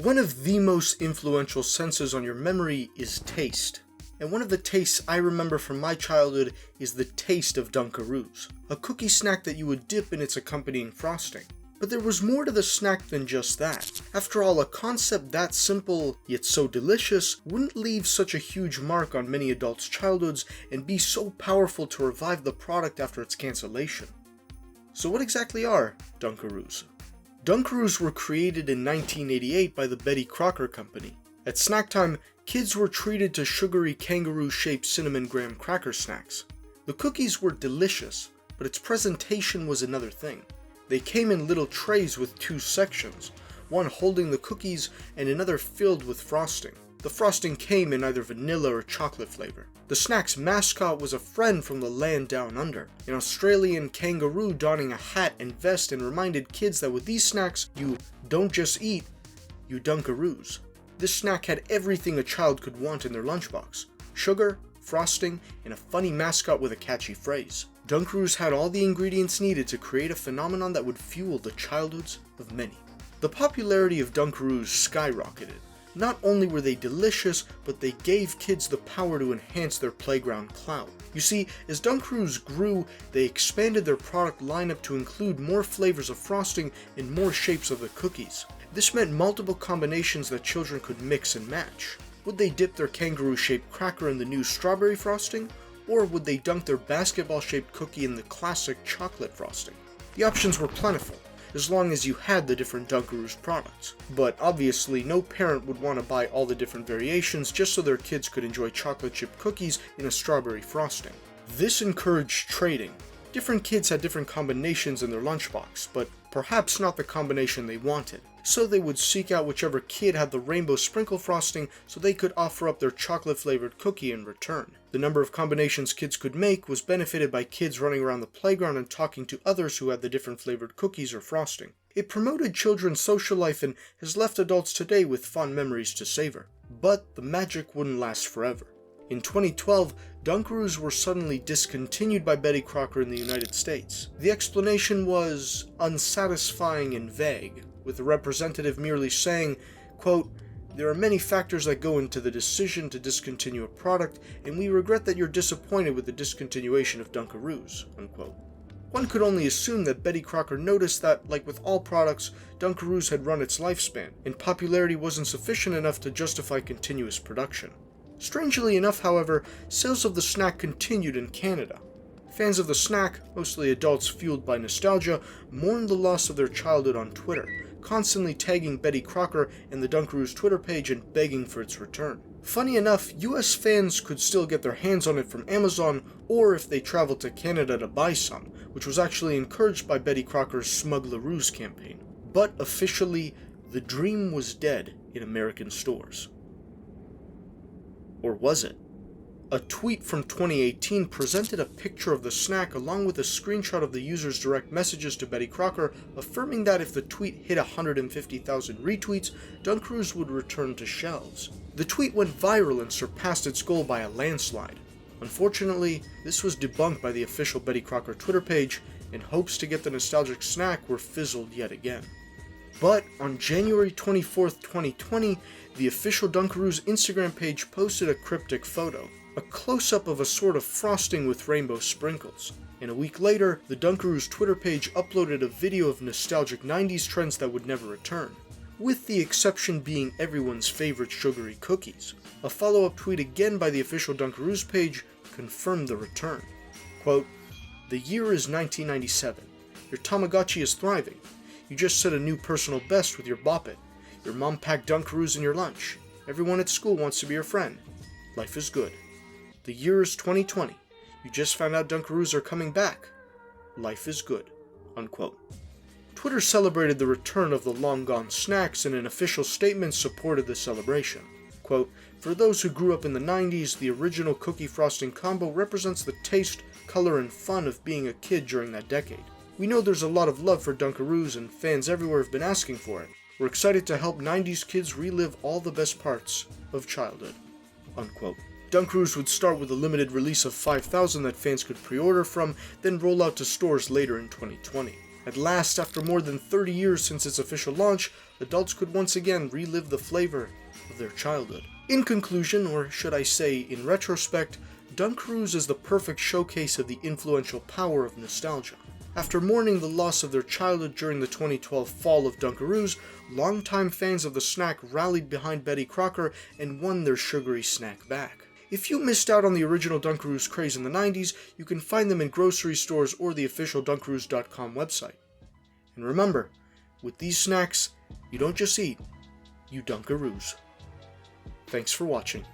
One of the most influential senses on your memory is taste. And one of the tastes I remember from my childhood is the taste of Dunkaroos, a cookie snack that you would dip in its accompanying frosting. But there was more to the snack than just that. After all, a concept that simple, yet so delicious, wouldn't leave such a huge mark on many adults' childhoods and be so powerful to revive the product after its cancellation. So what exactly are Dunkaroos? Dunkaroos were created in 1988 by the Betty Crocker Company. At snack time, kids were treated to sugary kangaroo-shaped cinnamon graham cracker snacks. The cookies were delicious, but its presentation was another thing. They came in little trays with two sections, one holding the cookies and another filled with frosting. The frosting came in either vanilla or chocolate flavor. The snack's mascot was a friend from the land down under, an Australian kangaroo donning a hat and vest, and reminded kids that with these snacks, you don't just eat, you Dunkaroos. This snack had everything a child could want in their lunchbox: sugar, frosting, and a funny mascot with a catchy phrase. Dunkaroos had all the ingredients needed to create a phenomenon that would fuel the childhoods of many. The popularity of Dunkaroos skyrocketed. Not only were they delicious, but they gave kids the power to enhance their playground clout. You see, as Dunkaroos grew, they expanded their product lineup to include more flavors of frosting and more shapes of the cookies. This meant multiple combinations that children could mix and match. Would they dip their kangaroo-shaped cracker in the new strawberry frosting? Or would they dunk their basketball-shaped cookie in the classic chocolate frosting? The options were plentiful, as long as you had the different Dunkaroos products. But obviously, no parent would want to buy all the different variations just so their kids could enjoy chocolate-chip cookies in a strawberry frosting. This encouraged trading. Different kids had different combinations in their lunchbox, but perhaps not the combination they wanted. So they would seek out whichever kid had the rainbow sprinkle frosting so they could offer up their chocolate-flavored cookie in return. The number of combinations kids could make was benefited by kids running around the playground and talking to others who had the different flavored cookies or frosting. It promoted children's social life and has left adults today with fond memories to savor. But the magic wouldn't last forever. In 2012, Dunkaroos were suddenly discontinued by Betty Crocker in the United States. The explanation was unsatisfying and vague, with the representative merely saying, quote, "There are many factors that go into the decision to discontinue a product, and we regret that you're disappointed with the discontinuation of Dunkaroos," unquote. One could only assume that Betty Crocker noticed that, like with all products, Dunkaroos had run its lifespan, and popularity wasn't sufficient enough to justify continuous production. Strangely enough, however, sales of the snack continued in Canada. Fans of the snack, mostly adults fueled by nostalgia, mourned the loss of their childhood on Twitter, constantly tagging Betty Crocker and the Dunkaroos Twitter page and begging for its return. Funny enough, US fans could still get their hands on it from Amazon, or if they traveled to Canada to buy some, which was actually encouraged by Betty Crocker's Smuggleroos campaign. But officially, the dream was dead in American stores. Or was it? A tweet from 2018 presented a picture of the snack along with a screenshot of the user's direct messages to Betty Crocker, affirming that if the tweet hit 150,000 retweets, Dunkaroos would return to shelves. The tweet went viral and surpassed its goal by a landslide. Unfortunately, this was debunked by the official Betty Crocker Twitter page, and hopes to get the nostalgic snack were fizzled yet again. But on January 24th, 2020, the official Dunkaroos Instagram page posted a cryptic photo, a close-up of a sort of frosting with rainbow sprinkles. And a week later, the Dunkaroos Twitter page uploaded a video of nostalgic 90s trends that would never return, with the exception being everyone's favorite sugary cookies. A follow-up tweet again by the official Dunkaroos page confirmed the return. Quote, "The year is 1997. Your Tamagotchi is thriving. You just set a new personal best with your Bop It. Your mom packed Dunkaroos in your lunch. Everyone at school wants to be your friend. Life is good. The year is 2020. You just found out Dunkaroos are coming back. Life is good." Unquote. Twitter celebrated the return of the long-gone snacks, and an official statement supported the celebration. Quote, "For those who grew up in the 90s, the original cookie frosting combo represents the taste, color, and fun of being a kid during that decade. We know there's a lot of love for Dunkaroos, and fans everywhere have been asking for it. We're excited to help 90s kids relive all the best parts of childhood." Unquote. Dunkaroos would start with a limited release of 5,000 that fans could pre-order from, then roll out to stores later in 2020. At last, after more than 30 years since its official launch, adults could once again relive the flavor of their childhood. In conclusion, or should I say in retrospect, Dunkaroos is the perfect showcase of the influential power of nostalgia. After mourning the loss of their childhood during the 2012 fall of Dunkaroos, longtime fans of the snack rallied behind Betty Crocker and won their sugary snack back. If you missed out on the original Dunkaroos craze in the 90s, you can find them in grocery stores or the official Dunkaroos.com website. And remember, with these snacks, you don't just eat, you Dunkaroos. Thanks for watching.